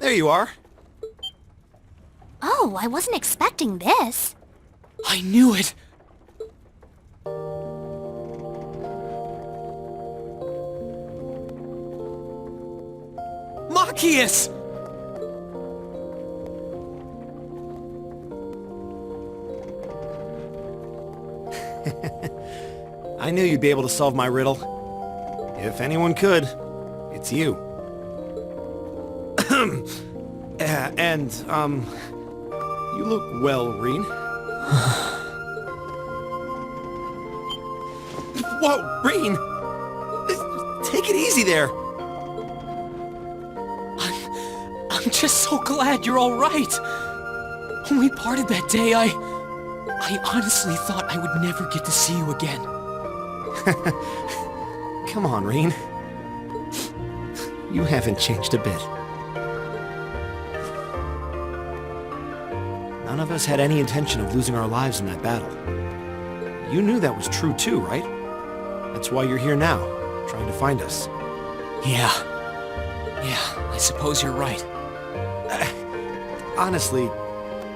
There you are. Oh, I wasn't expecting this. I knew it! Machias! I knew you'd be able to solve my riddle. If anyone could, it's you. You look well, Reen. Whoa, Reen! Take it easy there. I'm just so glad you're all right. When we parted that day, I honestly thought I would never get to see you again. Come on, Reen. You haven't changed a bit. None of us had any intention of losing our lives in that battle. You knew that was true too, right? That's why you're here now, trying to find us. Yeah, I suppose you're right. Honestly,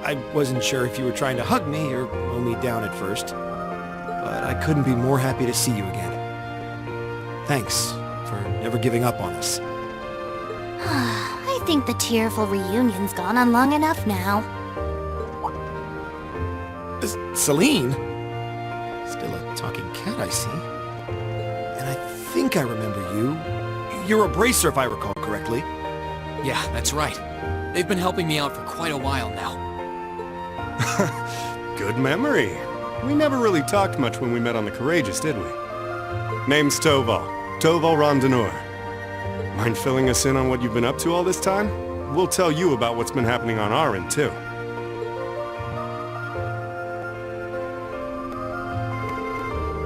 I wasn't sure if you were trying to hug me or mow me down at first, but I couldn't be more happy to see you again. Thanks for never giving up on us. I think the tearful reunion's gone on long enough now. Celine? Still a talking cat, I see. And I think I remember you. You're a bracer, if I recall correctly. Yeah, that's right. They've been helping me out for quite a while now. Good memory. We never really talked much when we met on the Courageous, did we? Name's Toval. Toval Rondenor. Mind filling us in on what you've been up to all this time? We'll tell you about what's been happening on our end, too.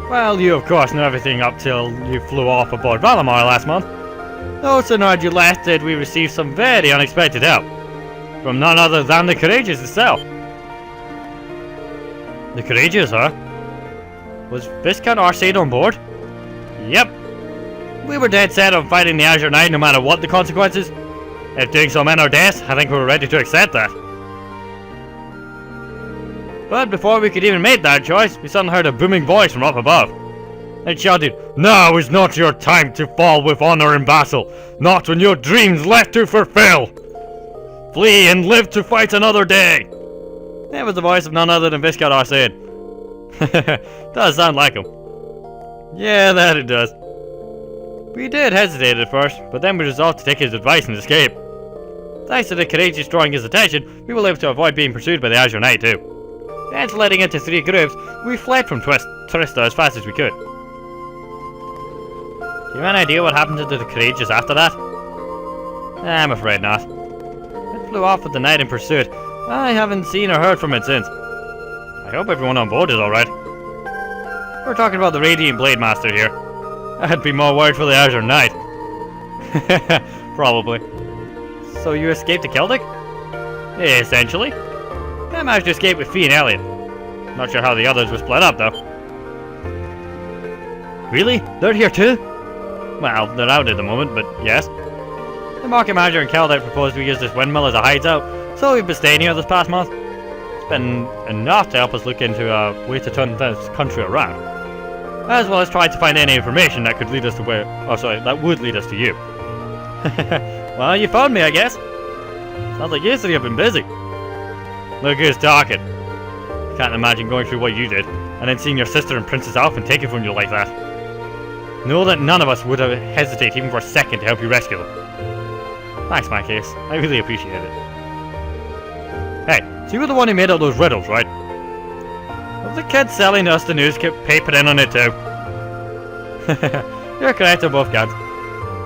Well, you of course know everything up till you flew off aboard Valamar last month. No sooner had you left did we receive some very unexpected help. From none other than the Courageous itself. The Courageous, huh? Was Viscount Arcade on board? Yep. We were dead set on fighting the Azure Knight no matter what the consequences. If doing so meant our deaths, I think we were ready to accept that. But before we could even make that choice, we suddenly heard a booming voice from up above. It shouted, "Now is not your time to fall with honor in battle, not when your dreams left to fulfill. Flee and live to fight another day." It was the voice of none other than Viscount Arcade. Does sound like him. Yeah, that it does. We did hesitate at first, but then we resolved to take his advice and escape. Thanks to the Courageous drawing his attention, we were able to avoid being pursued by the Azure Knight too. And splitting into 3 groups, we fled from Trista as fast as we could. Do you have any idea what happened to the Courageous after that? I'm afraid not. It flew off with the Knight in pursuit. I haven't seen or heard from it since. I hope everyone on board is alright. We're talking about the Radiant Blade Master here. I'd be more worried for the Azure Knight. Probably. So you escaped to Celtic? Essentially. I managed to escape with Fee and Elliot. Not sure how the others were split up, though. Really? They're here too? Well, they're out at the moment, but yes. The market manager in Celtic proposed we use this windmill as a hideout, so we've been staying here this past month. It's been enough to help us look into a way to turn this country around, as well as trying to find any information that could lead us to where... Oh, sorry, that would lead us to you. Well, you found me, I guess. Sounds like you 3 have been busy. Look who's talking. Can't imagine going through what you did, and then seeing your sister and Princess Alphen take it from you like that. Know that none of us would have hesitated even for a second to help you rescue them. Thanks, Machias. I really appreciate it. Hey, so you were the one who made all those riddles, right? Well, the kid selling us the news kept paper in on it too. You're correct on both counts.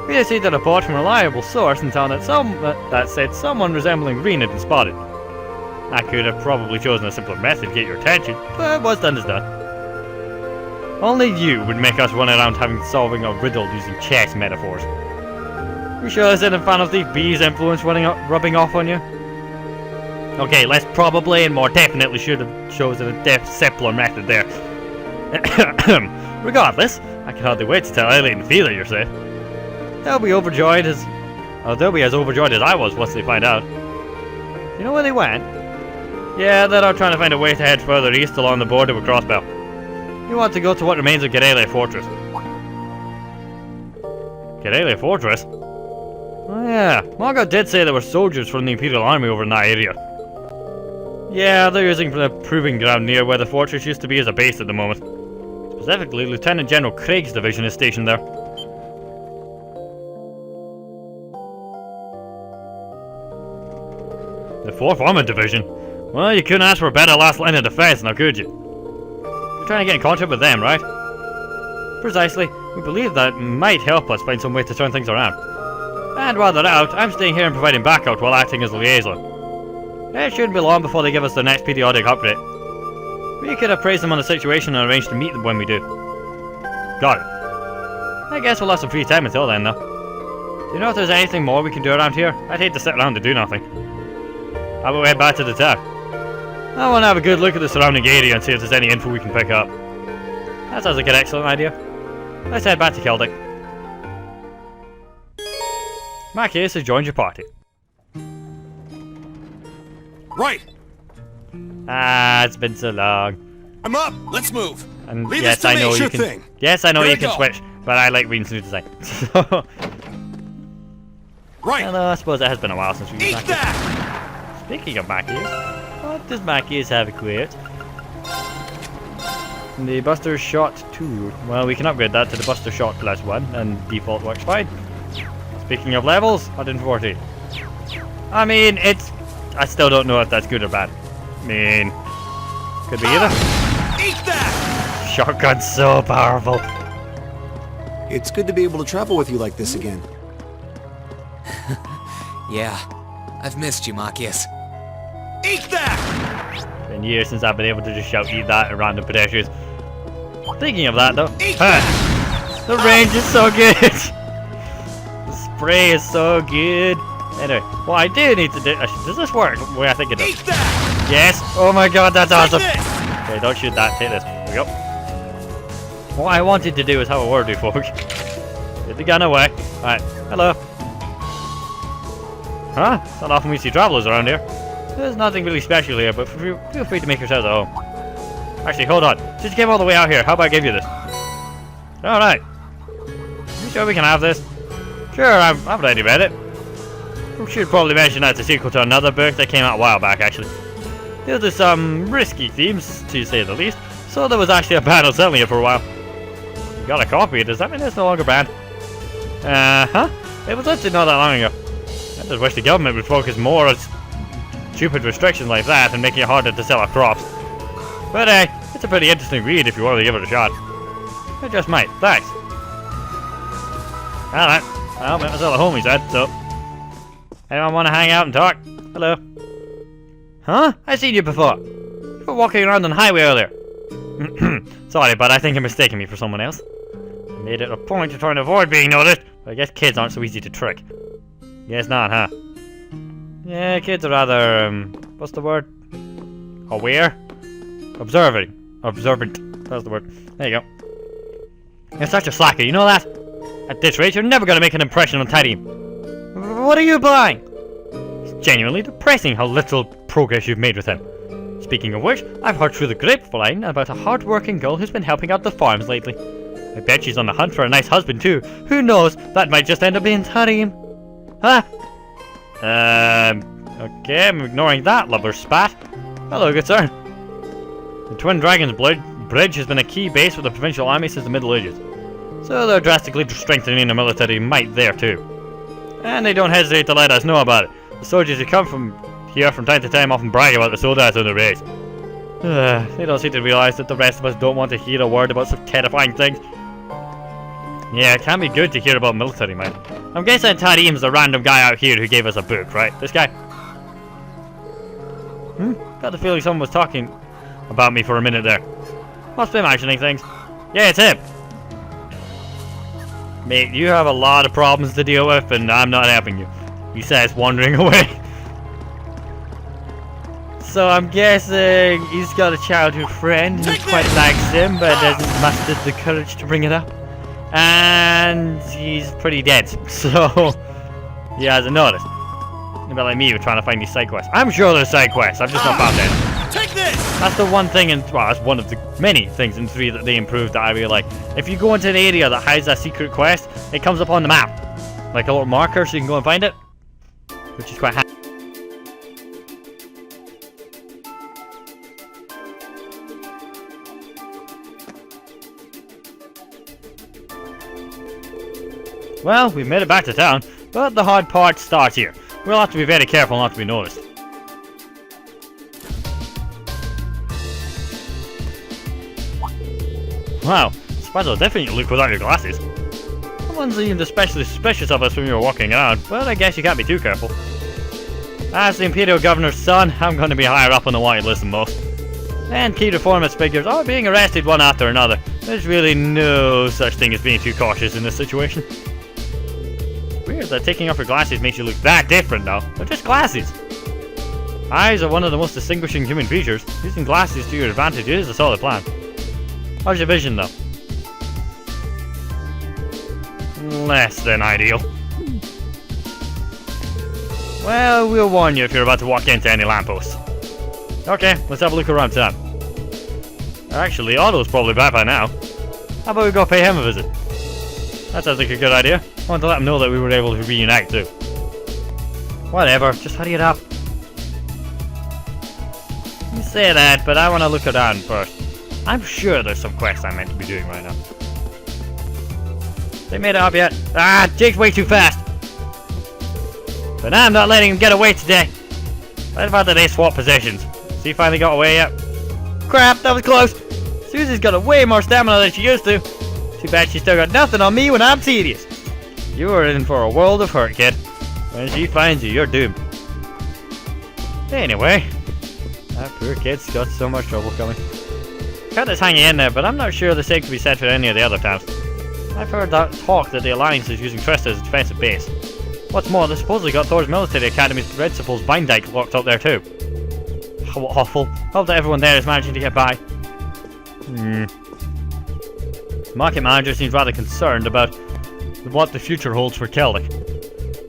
We received a report from a reliable source in town that said someone resembling Reen had been spotted. I could have probably chosen a simpler method to get your attention, but what's done is done. Only you would make us run around solving a riddle using chess metaphors. You sure this isn't fan of the bee's influence rubbing off on you? Okay, less probably and more definitely should have chosen a simpler method there. Regardless, I can hardly wait to tell Elliot and Fee that you're safe. They'll be overjoyed as Oh, they'll be as overjoyed as I was once they find out. You know where they went? Yeah, they're out trying to find a way to head further east along the border with Crossbell. You want to go to what remains of Gerelia Fortress. Gerelia Fortress? Oh yeah, Margot did say there were soldiers from the Imperial Army over in that area. Yeah, they're using the proving ground near where the fortress used to be as a base at the moment. Specifically, Lieutenant General Craig's division is stationed there. The 4th Armored Division? Well, you couldn't ask for a better last line of defense now, could you? You're trying to get in contact with them, right? Precisely. We believe that might help us find some way to turn things around. And while they're out, I'm staying here and providing backup while acting as liaison. It shouldn't be long before they give us their next periodic update. We could appraise them on the situation and arrange to meet them when we do. Got it. I guess we'll have some free time until then, though. Do you know if there's anything more we can do around here? I'd hate to sit around and do nothing. How about we head back to the town? I want to have a good look at the surrounding area and see if there's any info we can pick up. That sounds like an excellent idea. Let's head back to Celtic. Machias has joined your party. Right! Ah, it's been so long. I'm up! Let's move! And Leave yes, this to I me, know sure you can. thing. Yes, I know Here you I can go. switch, but I like reading new design. So, Right! although I suppose it has been a while since we used Eat Machias. that! Speaking of Machias, what does Machias have equipped? The Buster Shot 2. Well, we can upgrade that to the Buster Shot Class 1, and default works fine. Speaking of levels, 140. I mean, it's... I still don't know if that's good or bad. I mean... Could be either. Eat that! Shotgun's so powerful. It's good to be able to travel with you like this again. Yeah, I've missed you, Machias. Eat that! Been years since I've been able to just shout eat that at random pedestrians. Speaking of that though, Eat the range is so good! The spray is so good! Anyway, what I do need to do... does this work the way I think it does? Eat that! Yes! Oh my god, that's Take awesome! this! Okay, don't shoot that, take this. There we go. What I wanted to do is have a word with folk. Get the gun away. Alright, hello. Huh? It's not often we see travelers around here. There's nothing really special here, but feel free to make yourselves at home. Actually, hold on. Since you came all the way out here, how about I give you this? Alright. You sure we can have this? Sure, I've already read it. We should probably mention that it's a sequel to another book that came out a while back, actually. There are some risky themes, to say the least, so there was actually a battle selling it for a while. You got a copy, does that mean it's no longer banned? Uh-huh. It was listed not that long ago. I just wish the government would focus more on stupid restrictions like that and making it harder to sell our crops. But it's a pretty interesting read if you want to give it a shot. I just might, thanks. Alright, well, met myself a home, he said, so... Anyone want to hang out and talk? Hello. Huh? I've seen you before. You were walking around on the highway earlier. Sorry, but I think you're mistaking me for someone else. I made it a point to try and avoid being noticed, but I guess kids aren't so easy to trick. Guess not, huh? Yeah, kids are rather, what's the word? Aware? Observant. That's the word. There you go. You're such a slacker, you know that? At this rate, you're never gonna make an impression on Teddy. What are you buying? It's genuinely depressing how little progress you've made with him. Speaking of which, I've heard through the grapevine about a hard-working girl who's been helping out the farms lately. I bet she's on the hunt for a nice husband too. Who knows? That might just end up being Tarim. Huh? Okay, I'm ignoring that lubber spat. Hello, good sir. The Twin Dragons Bridge has been a key base for the provincial army since the Middle Ages. So they're drastically strengthening the military might there too. And they don't hesitate to let us know about it. The soldiers who come from here from time to time often brag about the soldiers on the race. They don't seem to realise that the rest of us don't want to hear a word about such terrifying things. Yeah, it can be good to hear about military might. I'm guessing Tarim's the random guy out here who gave us a book, right? This guy? Got the feeling someone was talking about me for a minute there. Must be imagining things. Yeah, it's him. Mate, you have a lot of problems to deal with, and I'm not helping you. He says, wandering away. So I'm guessing he's got a childhood friend who quite likes him, but hasn't mustered the courage to bring it up. And he's pretty dead, so... He hasn't noticed. A bit like me, trying to find these side quests. I'm sure there's side quests, I've just not found any. Take this! That's the one thing in, well, that's one of the many things in 3 that they improved that I really like. If you go into an area that hides a secret quest, it comes up on the map. Like a little marker so you can go and find it. Which is quite handy. Well, we've made it back to town, but the hard part starts here. We'll have to be very careful not to be noticed. Wow, spies will definitely look without your glasses. Someone seemed especially suspicious of us when we were walking around, but I guess you can't be too careful. As the Imperial Governor's son, I'm going to be higher up on the wanted list than most. And key reformist figures are being arrested one after another. There's really no such thing as being too cautious in this situation. Weird that taking off your glasses makes you look that different though. They're just glasses. Eyes are one of the most distinguishing human features. Using glasses to your advantage is a solid plan. How's your vision though? Less than ideal. Well, we'll warn you if you're about to walk into any lampposts. Okay, let's have a look around town. Actually, Otto's probably back by now. How about we go pay him a visit? That sounds like a good idea. I want to let him know that we were able to reunite too. Whatever, just hurry it up. You say that, but I want to look around first. I'm sure there's some quests I'm meant to be doing right now. They made it up yet? Ah, Jake's way too fast! But I'm not letting him get away today! What about the day swap positions? Has he finally got away yet? Crap, that was close! Susie's got a way more stamina than she used to. Too bad she's still got nothing on me when I'm serious. You are in for a world of hurt, kid. When she finds you, you're doomed. Anyway, that poor kid's got so much trouble coming. Curtis hanging in there, but I'm not sure the same can be said for any of the other towns. I've heard that talk that the Alliance is using Trista as a defensive base. What's more, they supposedly got Thor's military academy's principal's Vine Dyke locked up there too. How awful. Hope that everyone there is managing to get by. The market manager seems rather concerned about what the future holds for Celtic.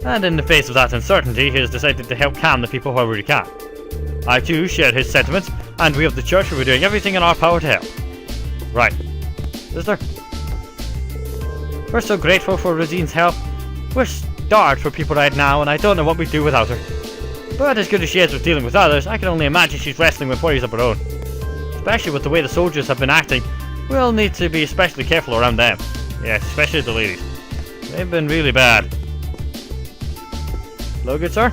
And in the face of that uncertainty, he has decided to help calm the people however he can. I too share his sentiments, and we of the church will be doing everything in our power to help. Right. Sister? We're so grateful for Rosine's help. We're starved for people right now, and I don't know what we'd do without her. But as good as she is with dealing with others, I can only imagine she's wrestling with worries of her own. Especially with the way the soldiers have been acting, we'll need to be especially careful around them. Yes, especially the ladies. They've been really bad. Hello, good sir?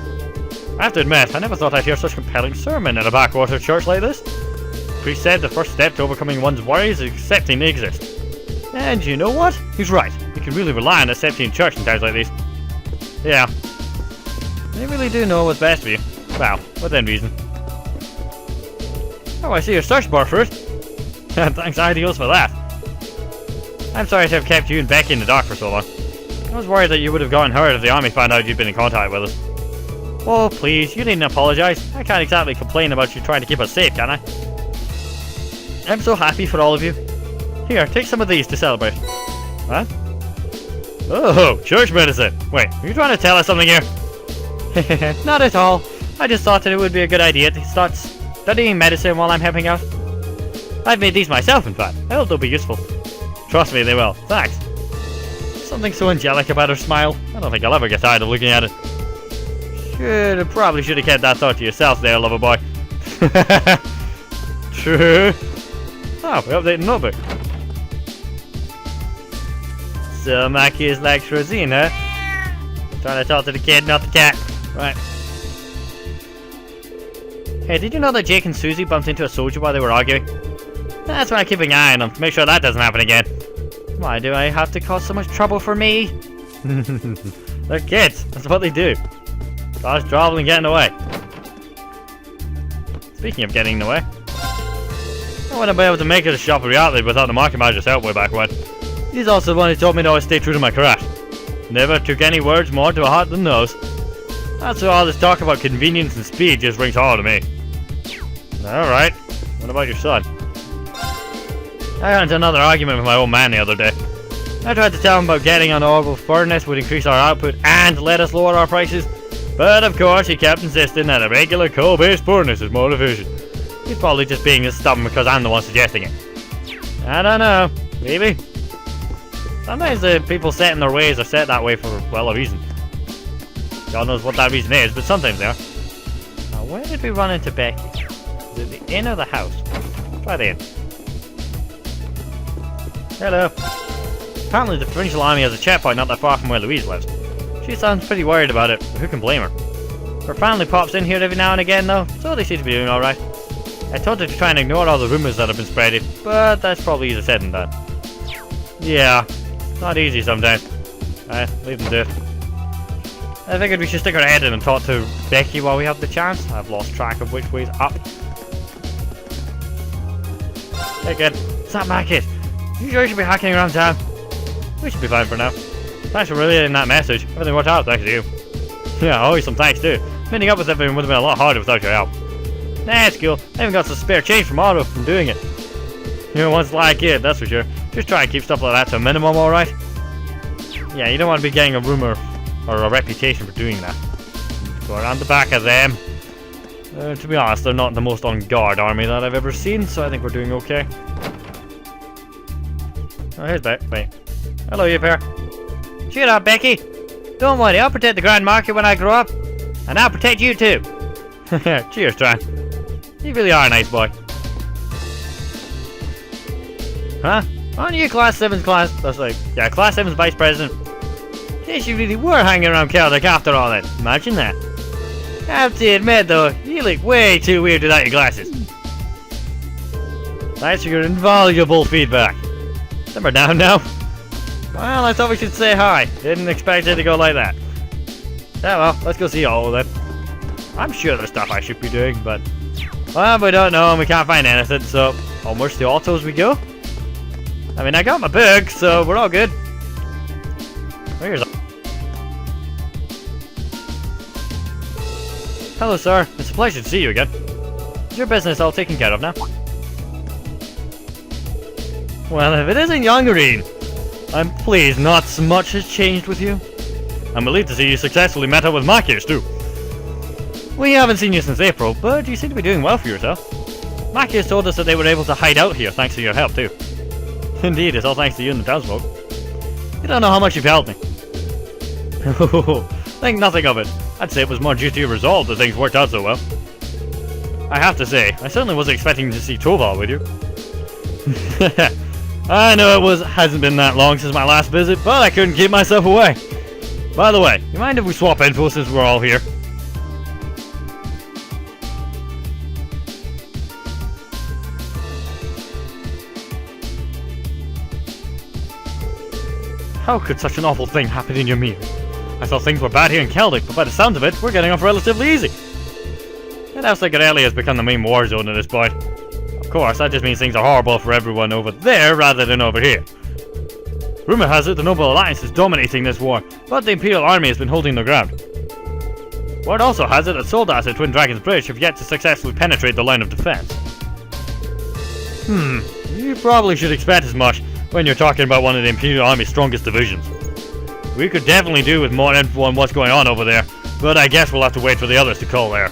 I have to admit, I never thought I'd hear such compelling sermon in a backwater church like this. The priest said the first step to overcoming one's worries is accepting they exist. And you know what? He's right. You can really rely on a Septian church in times like these. Yeah. They really do know what's best for you. Well, within reason. Oh, I see your search bar first. Thanks, Ideals, for that. I'm sorry to have kept you and Becky in the dark for so long. I was worried that you would have gotten hurt if the army found out you'd been in contact with us. Oh, please, you needn't apologise. I can't exactly complain about you trying to keep us safe, can I? I'm so happy for all of you. Here, take some of these to celebrate. What? Oh, church medicine. Wait, are you trying to tell us something here? Not at all. I just thought that it would be a good idea to start studying medicine while I'm helping out. I've made these myself, in fact. I hope they'll be useful. Trust me, they will. Thanks. Something so angelic about her smile. I don't think I'll ever get tired of looking at it. Probably should have kept that thought to yourself there, lover boy. True. Oh, we're updating the notebook. So Machias likes Rosine, huh? Trying to talk to the kid, not the cat. Right. Hey, did you know that Jake and Susie bumped into a soldier while they were arguing? That's why I keep an eye on them, to make sure that doesn't happen again. Why do I have to cause so much trouble for me? They're kids, that's what they do. Cause trouble and getting away. Speaking of getting away, I wouldn't be able to make it a shop of reality without the market manager's help way back when. He's also the one who told me to always stay true to my craft. Never took any words more to a heart than those. That's why all this talk about convenience and speed just rings hollow to me. Alright, what about your son? I got into another argument with my old man the other day. I tried to tell him about getting an orbital furnace would increase our output and let us lower our prices, but of course he kept insisting that a regular coal-based furnace is more efficient. He's probably just being as stubborn because I'm the one suggesting it. I don't know, maybe. Sometimes the people set in their ways are set that way for, well, a reason. God knows what that reason is, but sometimes they are. Now, where did we run into Becky? Is it the inn or the house? Try the inn. Hello. Apparently the provincial army has a checkpoint not that far from where Louise lives. She sounds pretty worried about it, but who can blame her? Her family pops in here every now and again though, so they seem to be doing alright. I told her to try and ignore all the rumours that have been spreading, but that's probably easier said than done. Yeah, not easy sometimes. Leave them do it. I figured we should stick our head in and talk to Becky while we have the chance. I've lost track of which way's up. Hey kid, it's not Machias. You sure you should be hacking around town? We should be fine for now. Thanks for relaying that message. Everything worked out thanks to you. Yeah, always some thanks too. Meeting up with everyone would have been a lot harder without your help. Nah, it's cool. I even got some spare change from Otto from doing it. You're one sly kid, that's for sure. Just try and keep stuff like that to a minimum, alright? Yeah, you don't want to be getting a rumour or a reputation for doing that. Go around the back of them. To be honest, they're not the most on guard army that I've ever seen, so I think we're doing okay. Oh, here's Beck. Wait. Hello, you pair. Cheer up, Becky. Don't worry, I'll protect the Grand Market when I grow up. And I'll protect you too. Cheers, Tran. You really are a nice boy. Huh? Aren't you Class 7's class? That's like, yeah, Class 7's Vice President. Guess you really were hanging around Celtic after all that. Imagine that. I have to admit though, you look way too weird without your glasses. Thanks for your invaluable feedback. Simmer down now. Well, I thought we should say hi. Didn't expect it to go like that. Yeah, well, let's go see all of them. I'm sure there's stuff I should be doing, but... well, we don't know and we can't find anything, so... onwards to autos we go. I mean, I got my book, so we're all good. Where's... hello, sir. It's a pleasure to see you again. Is your business all taken care of now? Well, if it isn't Youngerine, I'm pleased not so much has changed with you. I'm relieved to see you successfully met up with Machias too. We haven't seen you since April, but you seem to be doing well for yourself. Machias told us that they were able to hide out here thanks to your help too. Indeed, it's all thanks to you and the townsfolk. You don't know how much you've helped me. Think nothing of it. I'd say it was more due to your resolve that things worked out so well. I have to say, I certainly wasn't expecting to see Toval with you. I know hasn't been that long since my last visit, but I couldn't keep myself away. By the way, you mind if we swap info since we're all here? How could such an awful thing happen in your meal? I thought things were bad here in Celtic, but by the sounds of it, we're getting off relatively easy. It looks like Aurelia has become the main war zone at this point. Of course, that just means things are horrible for everyone over there rather than over here. Rumour has it the Noble Alliance is dominating this war, but the Imperial Army has been holding their ground. Word also has it that soldiers at Twin Dragons Bridge have yet to successfully penetrate the line of defense. You probably should expect as much when you're talking about one of the Imperial Army's strongest divisions. We could definitely do with more info on what's going on over there, but I guess we'll have to wait for the others to call there.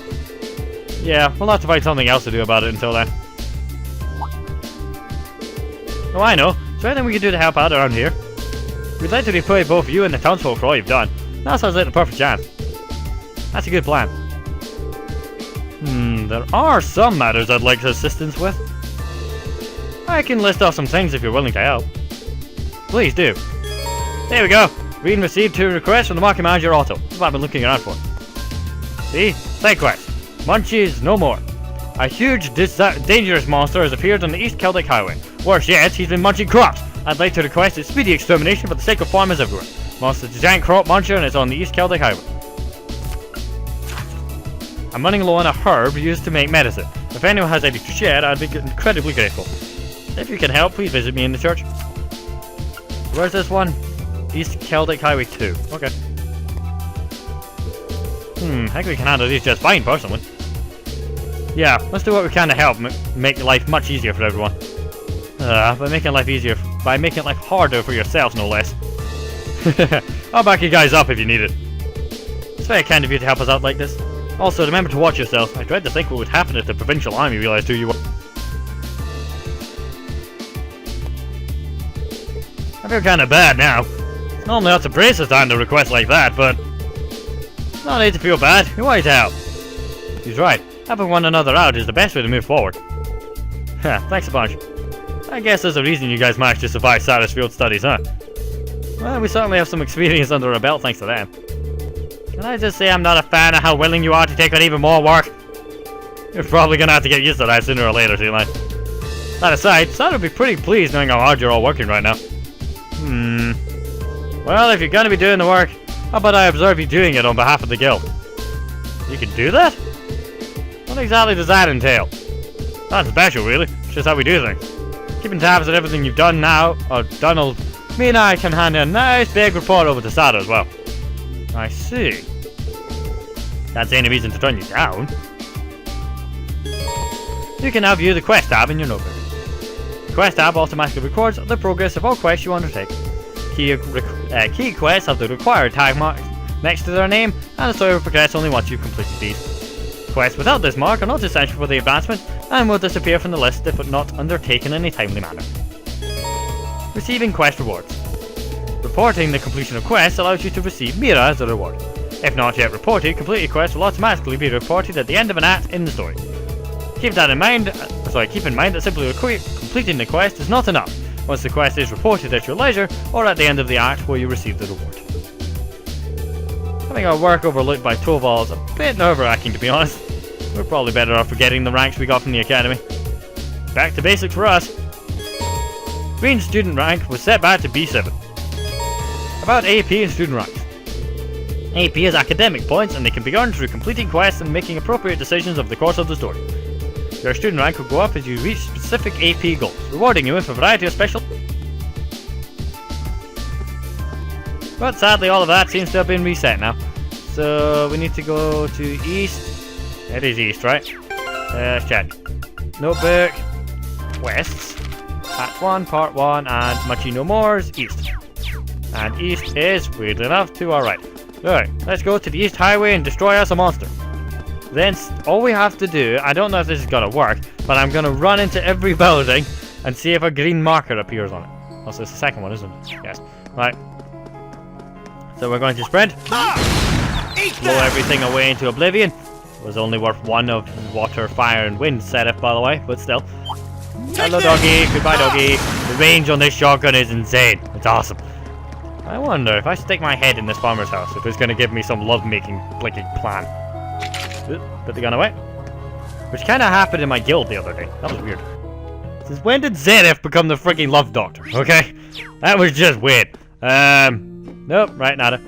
Yeah, we'll have to find something else to do about it until then. Oh, I know. Is there anything we can do to help out around here? We'd like to repay both you and the townsfolk for all you've done. That sounds like the perfect chance. That's a good plan. There are some matters I'd like assistance with. I can list off some things if you're willing to help. Please do. There we go. Read and received 2 requests from the market manager Otto. That's what I've been looking around for. See? Side quest. Munchies no more. A huge, dangerous monster has appeared on the East Celtic Highway. Worse yet, he's been munching crops. I'd like to request its speedy extermination for the sake of farmers everywhere. Monster's a giant crop muncher and it's on the East Celtic Highway. I'm running low on a herb used to make medicine. If anyone has any to share, I'd be incredibly grateful. If you can help, please visit me in the church. Where's this one? East Celtic Highway 2. Okay. I think we can handle these just fine, personally. Yeah, let's do what we can to help make life much easier for everyone. By making life easier by making it life harder for yourselves, no less. I'll back you guys up if you need it. It's very kind of you to help us out like this. Also, remember to watch yourself. I dread to think what would happen if the provincial army realized who you were. I feel kinda bad now. It's normally up to brace us down to requests like that, but... no need to feel bad. You want to help. He's right. Helping one another out is the best way to move forward. Thanks a bunch. I guess there's a reason you guys managed to survive Satisfield studies, huh? Well, we certainly have some experience under our belt thanks to them. Can I just say I'm not a fan of how willing you are to take on even more work? You're probably gonna have to get used to that sooner or later, Sea Lion. That aside, Sad would be pretty pleased knowing how hard you're all working right now. Well, if you're gonna be doing the work, how about I observe you doing it on behalf of the guild? You can do that? What exactly does that entail? Not special, really. It's just how we do things. Keeping tabs on everything you've done now, or done, will mean I can hand a nice big report over to Sada as well. I see. That's any reason to turn you down. You can now view the quest tab in your notebook. The quest tab automatically records the progress of all quests you undertake. Key quests have the required tag mark next to their name, and the story will progress only once you've completed these. Quests without this mark are not essential for the advancement, and will disappear from the list if not undertaken in a timely manner. Receiving quest rewards. Reporting the completion of quests allows you to receive Mira as a reward. If not yet reported, completed quests will automatically be reported at the end of an act in the story. Keep in mind that simply completing the quest is not enough. Once the quest is reported at your leisure, or at the end of the act where you receive the reward. Having our work overlooked by Toval is a bit nerve-wracking, to be honest. We're probably better off forgetting the ranks we got from the academy. Back to basics for us. Green student rank was set back to B7. About AP and student ranks. AP is academic points, and they can be earned through completing quests and making appropriate decisions over the course of the story. Your student rank will go up as you reach specific AP goals, rewarding you with a variety of special... But sadly all of that seems to have been reset now. So we need to go to East. It is East, right? Let's check. Notebook. Quests. Act 1, Part 1, and Machino Moore's East. And East is, weirdly enough, to our right. Alright, let's go to the East Highway and destroy us a monster. Then all we have to do, I don't know if this is gonna work, but I'm gonna run into every building and see if a green marker appears on it. Also, it's the second one, isn't it? Yes. Right. So we're going to sprint. Blow everything away into oblivion. It was only worth one of water, fire, and wind setup, by the way, but still. Hello, doggy. Goodbye, doggy. The range on this shotgun is insane. It's awesome. I wonder if I stick my head in this farmer's house, if it's gonna give me some love-making, blinking plan. Put the gun away. Which kind of happened in my guild the other day. That was weird. Since when did Zenith become the freaking love doctor? Okay? That was just weird. Nope, right, nada.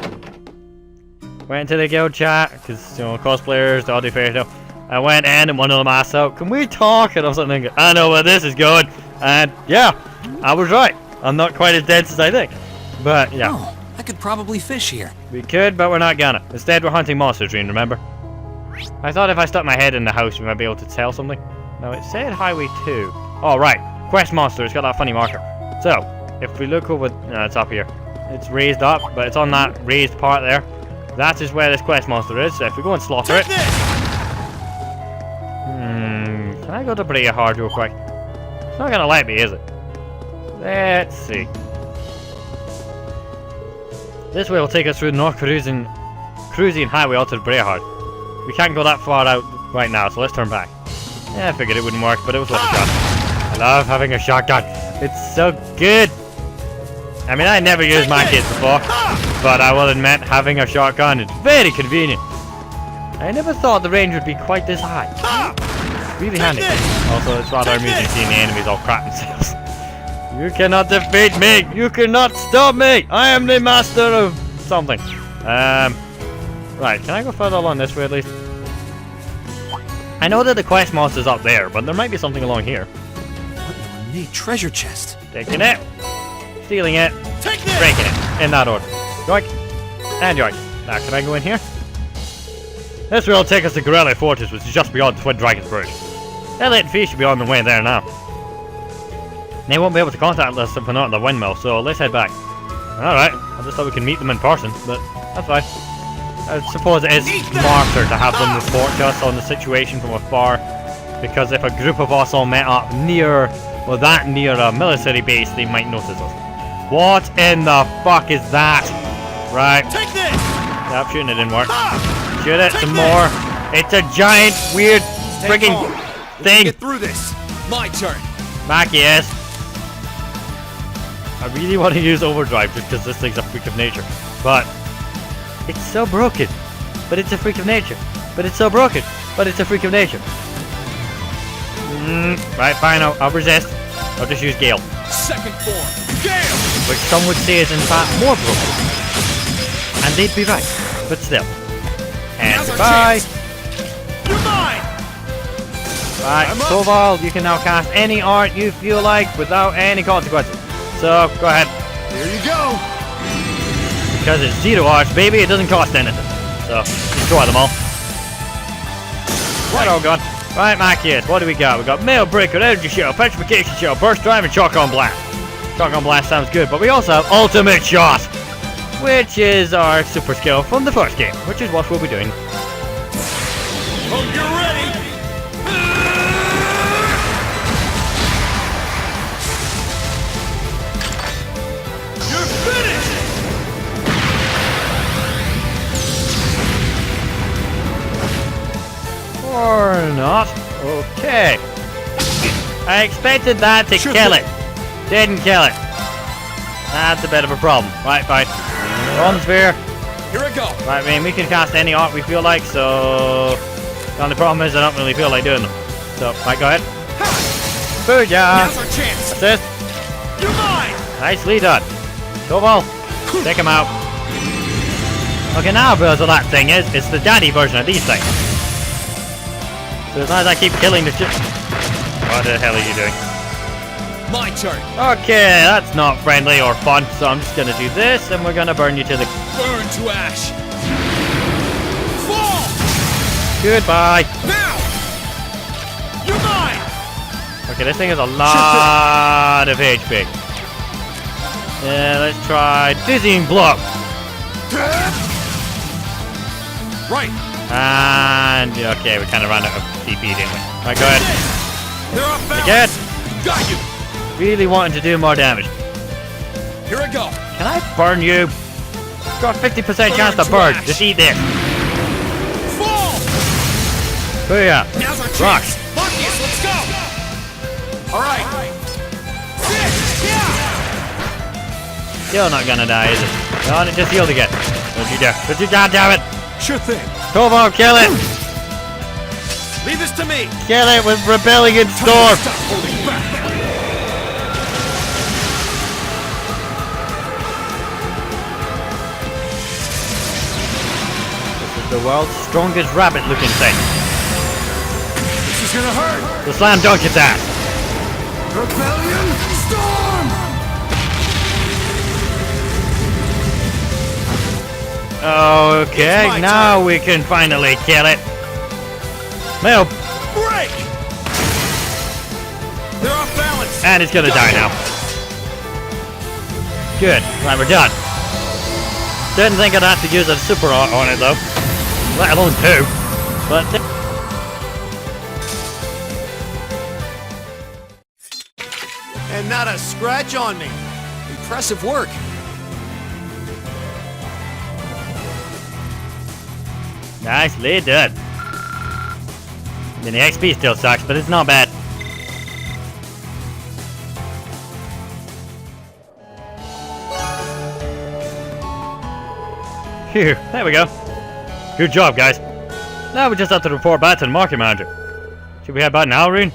Went into the guild chat, because, you know, cosplayers, the audio fairy tale. I went in and one of them asked out, can we talk? And I was thinking, I know where this is going. And, yeah, I was right. I'm not quite as dense as I think. But, yeah. Oh, I could probably fish here. We could, but we're not gonna. Instead, we're hunting monsters, Dream, remember? I thought if I stuck my head in the house, we might be able to tell something. No, it said Highway 2. Oh, right. Quest monster. It's got that funny marker. So, if we look over... No, it's up here. It's raised up, but it's on that raised part there. That is where this quest monster is. So if we go and slaughter it... Can I go to Brayhard real quick? It's not gonna let me, is it? Let's see. This way will take us through the North Cruising Highway out to Brayhard. We can't go that far out right now, so let's turn back. Yeah, I figured it wouldn't work, but it was worth a shot. I love having a shotgun. It's so good. I mean, I never used Machias before, but I will admit, having a shotgun is very convenient. I never thought the range would be quite this high. Really handy. Also, it's rather amusing seeing the enemies all crap themselves. You cannot defeat me! You cannot stop me! I am the master of something. Right, can I go further along this way at least? I know that the quest monster's up there, but there might be something along here. What in the treasure chest? Taking it. Stealing it. Breaking it. In that order. Yoink. And yoink. Now, can I go in here? This will take us to Gorilla Fortress, which is just beyond Twin Dragon's Bridge. Elliot and Fee should be on the way there now. They won't be able to contact us if we're not at the windmill, so let's head back. Alright, I just thought we could meet them in person, but that's fine. I suppose it is smarter to have them report to us on the situation from afar, because if a group of us all met up near, well, that near a military base, they might notice us. What in the fuck is that? Right. Take this! Yep, shooting it didn't work. Shoot it some more. It's a giant, weird, frigging thing. Get through this. My turn. Machias. I really want to use overdrive just because this thing's a freak of nature. But it's so broken. But it's a freak of nature. But it's so broken. But it's a freak of nature. Right, fine, I'll resist. I'll just use Gale. Second form. Gale! Which some would say is in fact more broken. And they'd be right. But still. And Now's our goodbye. chance. You're mine! Right, Toval, you can now cast any art you feel like without any consequences. So, go ahead. Here you go. Because it's 0 arts, baby, it doesn't cost anything. So, destroy them all. Right, all gone. Right, Machias, what do we got? We got Mail Breaker, Energy Shell, Petrification Shell, Burst Drive, and Shotgun Blast. Shotgun Blast sounds good, but we also have Ultimate Shot, which is our super skill from the first game, which is what we'll be doing. Hope you're ready! You're finished! Or not. Okay. I expected that to kill it. Didn't kill it. That's a bit of a problem. Right, fine. Bomb sphere. Here I go. Right, I mean, we can cast any art we feel like, so... The only problem is I don't really feel like doing them. So, right, go ahead. Booyah! Now's our chance. Assist. You're mine! Nicely done. Toval, take him out. Okay, now I realize what that thing is. It's the daddy version of these things. So as long as I keep killing the shit... What the hell are you doing? My turn. Okay, that's not friendly or fun, so I'm just gonna do this, and we're gonna burn you to the... Burn to ash. Fall! Goodbye. Now! You're mine! Okay, this thing has a lot of HP. Yeah, let's try Dizzying Blow. Right. And, okay, we kind of ran out of CP, didn't we? Right, go ahead. They're off balance. Again. Got you. Really wanting to do more damage. Here I go. Can I burn you? Got 50% chance to to burn. ash. Just eat this. Fall! Booyah. Now's our Rock. chance. Machias, let's go. All right. Sit. Yeah. Still not gonna die, is it? No, it just healed again. Don't you dare. Don't you dare, damn it. Sure thing. Toval, kill it. Leave this to me. Kill it with Rebelling in Storm. Stop holding back. The world's strongest rabbit-looking thing. This is gonna hurt. The slam dunk its ass. Rebellion storm. Okay, It's my now turn. we can finally kill it. Mail, Break. They're off balance. and it's gonna die now. Good. Right, we're done. Didn't think I'd have to use a super art on it though. Let alone 2. But And not a scratch on me. Impressive work. nicely done. I mean, the XP still sucks, but it's not bad. Phew, there we go. Good job, guys. Now we just have to report back to the market manager. Should we head back now, Rune?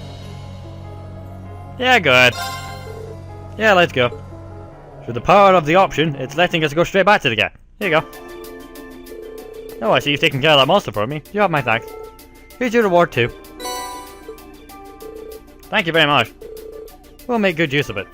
Yeah, go ahead. Yeah, let's go. Through the power of the option, it's letting us go straight back to the guy. Here you go. Oh, I see you've taken care of that monster for me. You have my thanks. Here's your reward too. Thank you very much. We'll make good use of it.